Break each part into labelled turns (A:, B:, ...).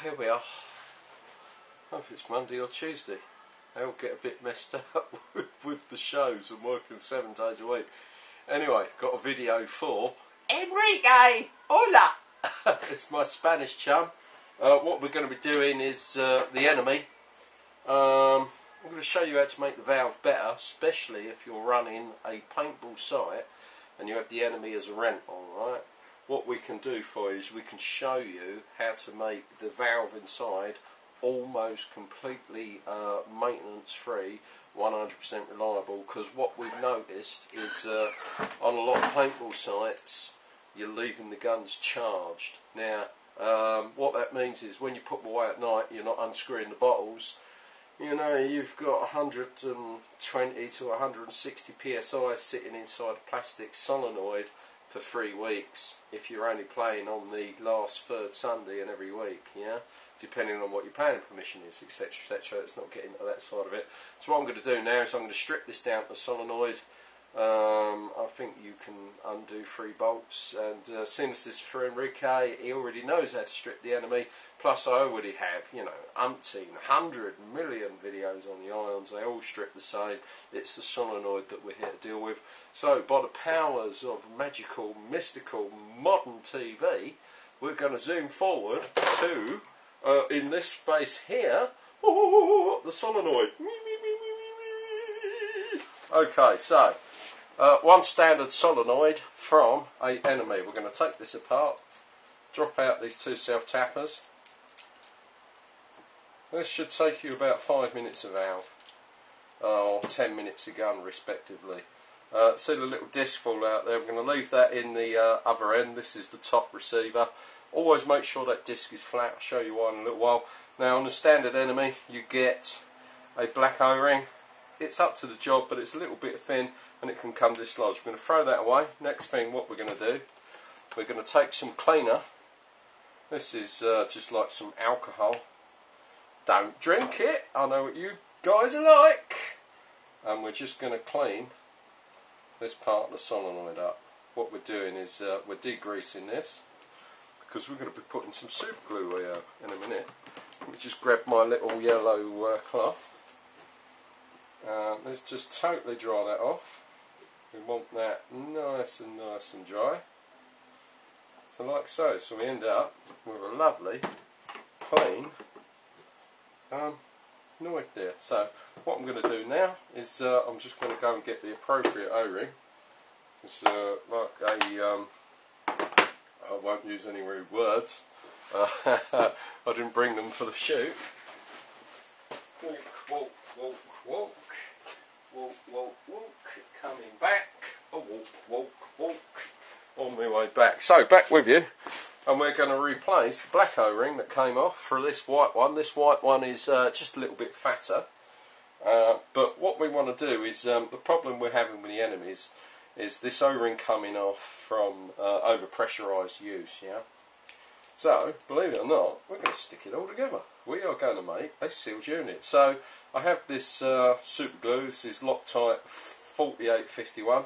A: here we are. I don't know if it's Monday or Tuesday. They all get a bit messed up with the shows and working 7 days a week. Anyway, got a video for Enrique! Hola! It's my Spanish chum. What we're going to be doing is the eMEy. I'm going to show you how to make the valve better, especially if you're running a paintball site and you have the eMEy as a rental, right? What we can do for you is we can show you how to make the valve inside almost completely maintenance free, 100% reliable, because what we've noticed is on a lot of paintball sites you're leaving the guns charged. Now what that means is when you put them away at night, you're not unscrewing the bottles. You know, you've got 120 to 160 psi sitting inside a plastic solenoid for 3 weeks if you're only playing on the last third Sunday in every week, yeah, depending on what your planning permission is, etc, etc. It's not getting to that side of it. So what I'm going to do now is I'm going to strip this down to the solenoid. I think you can undo 3 bolts, and since this is for Enrique, he already knows how to strip the eMEy, plus I already have, you know, umpteen, 100 million videos on the ions. They all strip the same. It's the solenoid that we're here to deal with. So by the powers of magical, mystical, modern TV, we're going to zoom forward to, in this space here, the solenoid. Okay, so one standard solenoid from a eMEy. We're going to take this apart, drop out these 2 self-tappers. This should take you about 5 minutes a valve, or 10 minutes a gun respectively. See the little disc fall out there. We're going to leave that in the other end. This is the top receiver. Always make sure that disc is flat. I'll show you why in a little while. Now on the standard eMEy you get a black O-ring. It's up to the job, but it's a little bit thin and it can come dislodged. We're going to throw that away. Next thing what we're going to do, we're going to take some cleaner. This is just like some alcohol. Don't drink it, I know what you guys are like. And we're just going to clean this part of the solenoid up. What we're doing is we're degreasing this, because we're going to be putting some super glue here in a minute. Let me just grab my little yellow cloth. Let's just totally dry that off. We want that nice and dry. So like so. So we end up with a lovely, clean noid there. So what I'm going to do now is I'm just going to go and get the appropriate O-ring. It's like a, I won't use any rude words. I didn't bring them for the shoot. Walk, walk, walk, walk. Walk, walk, walk, coming back, walk, walk, walk, on my way back. So back with you, and we're going to replace the black O-ring that came off for this white one. This white one is just a little bit fatter, but what we want to do is, the problem we're having with the eMEys is this O-ring coming off from over pressurised use, yeah? So, believe it or not, we're going to stick it all together. We are going to make a sealed unit. So, I have this super glue. This is Loctite 4851.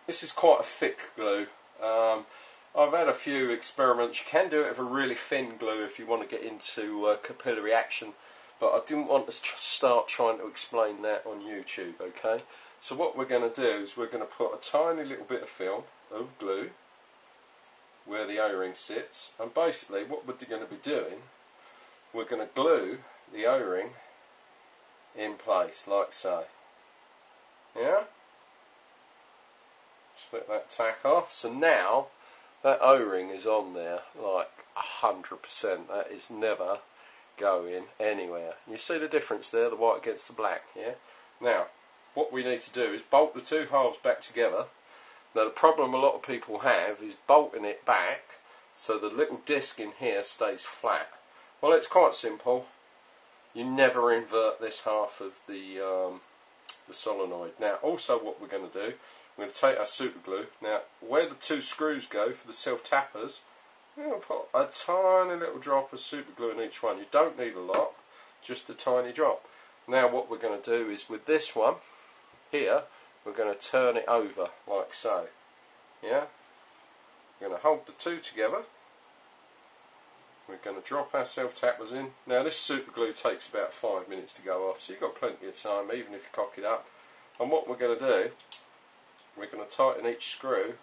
A: This is quite a thick glue. I've had a few experiments. You can do it with a really thin glue if you want to get into capillary action, but I didn't want to start trying to explain that on YouTube, okay? So what we're going to do is we're going to put a tiny little bit of film of glue where the O-ring sits, and basically what we're going to be doing, we're going to glue the O-ring in place like so. Yeah? Just let that tack off. So now that O-ring is on there like 100%. That is never going anywhere. You see the difference there, the white against the black, yeah? Now what we need to do is bolt the 2 halves back together. Now the problem a lot of people have is bolting it back so the little disc in here stays flat. Well, it's quite simple. You never invert this half of the solenoid. Now also what we're going to do, we're going to take our super glue. Now where the 2 screws go for the self-tappers, we're going to put a tiny little drop of super glue in each one. You don't need a lot, just a tiny drop. Now what we're going to do is with this one here, we're going to turn it over like so. Yeah? We're going to hold the 2 together. We're going to drop our self-tappers in. Now this super glue takes about 5 minutes to go off, so you've got plenty of time even if you cock it up. And what we're going to do, we're going to tighten each screw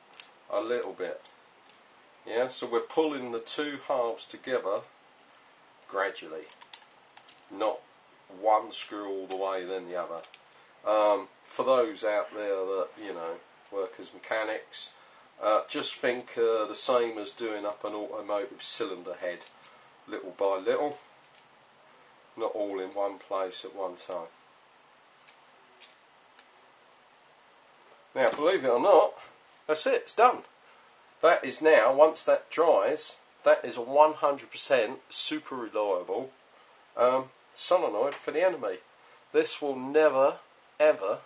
A: a little bit. Yeah, so we're pulling the two halves together gradually, not one screw all the way then the other. For those out there that, you know, work as mechanics, just think the same as doing up an automotive cylinder head, little by little, not all in one place at one time. Now believe it or not, that's it, it's done. That is now, once that dries, that is a 100% super reliable solenoid for the eMEy. This will never, ever,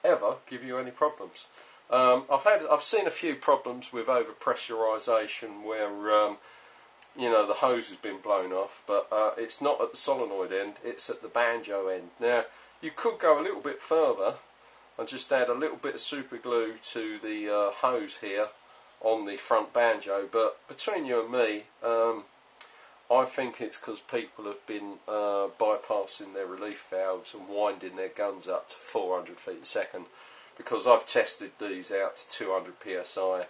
A: ever give you any problems. I've seen a few problems with overpressurization where you know, the hose has been blown off, but it's not at the solenoid end, it's at the banjo end. Now you could go a little bit further and just add a little bit of super glue to the hose here on the front banjo, but between you and me, I think it's because people have been bypassing their relief valves and winding their guns up to 400 feet a second, because I've tested these out to 200 psi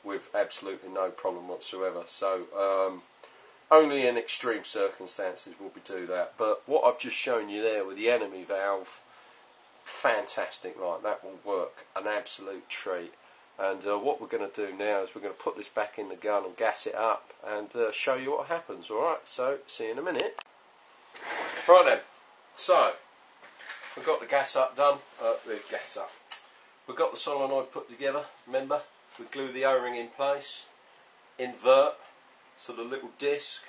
A: with absolutely no problem whatsoever. So only in extreme circumstances will we do that, but what I've just shown you there with the eMEy valve, fantastic. Like, that will work an absolute treat. And what we're going to do now is we're going to put this back in the gun and gas it up and show you what happens. Alright, so see you in a minute. Right then, so we've got the gas up done. We've got the solenoid put together. Remember, we glue the O-ring in place, invert so the little disc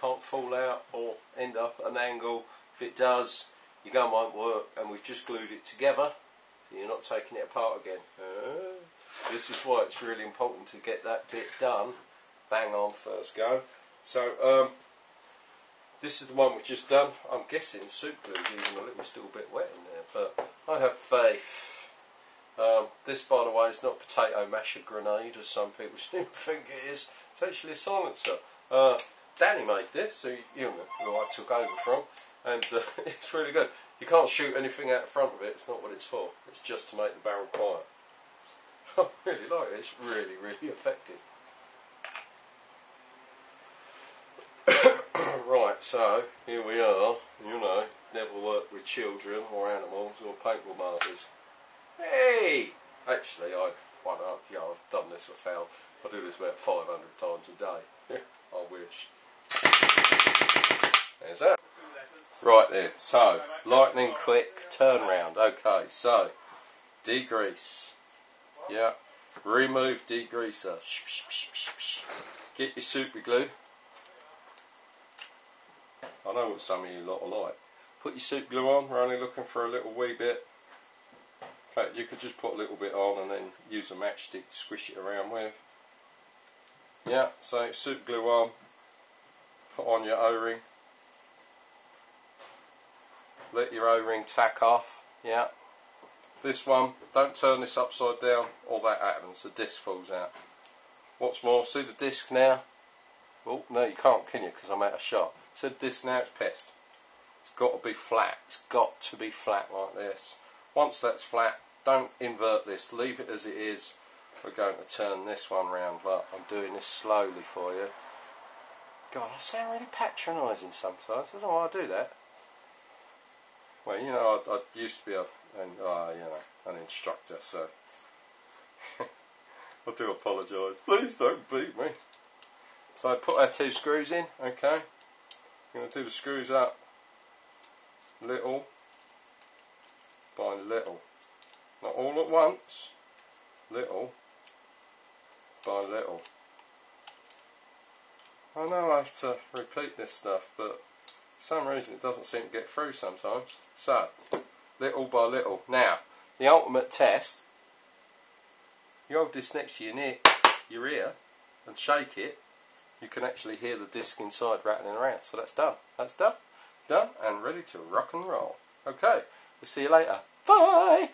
A: can't fall out or end up at an angle. If it does, your gun won't work, and we've just glued it together. You're not taking it apart again. This is why it's really important to get that bit done bang on first go. So this is the one we've just done. I'm guessing super glue is even a little still a bit wet in there, but I have faith. This, by the way, is not potato masher grenade as some people seem to think it is. It's actually a silencer. Danny made this, who I took over from, and it's really good. You can't shoot anything out the front of it, it's not what it's for. It's just to make the barrel quiet. I really like it, it's really, really effective. Right, so here we are. You know, never worked with children or animals or paintball markers. Hey! Actually, I've done this a foul. I do this about 500 times a day. I wish. There's that. Right there, so lightning quick turnaround. Okay, so degrease. Yeah, remove degreaser. Get your super glue. I know what some of you lot are like. Put your super glue on. We're only looking for a little wee bit. In fact, you could just put a little bit on and then use a matchstick to squish it around with. Yeah, so super glue on. Put on your O-ring. Let your O-ring tack off. Yeah. This one, don't turn this upside down, all that happens, the disc falls out. What's more, see the disc now? Oh, no you can't, can you, because I'm out of shot. See the disc now, it's pissed. It's got to be flat, it's got to be flat like this. Once that's flat, don't invert this, leave it as it is. We're going to turn this one round, but I'm doing this slowly for you. God, I sound really patronising sometimes, I don't know why I do that. Well, you know, I used to be an instructor, so I do apologise. Please don't beat me. So I put our two screws in, okay. I'm going to do the screws up little by little. Not all at once, little by little. I know I have to repeat this stuff, but for some reason it doesn't seem to get through sometimes. So, little by little. Now, the ultimate test, you hold this next to your ear and shake it, you can actually hear the disc inside rattling around. So that's done. That's done. Done and ready to rock and roll. Okay, we'll see you later. Bye!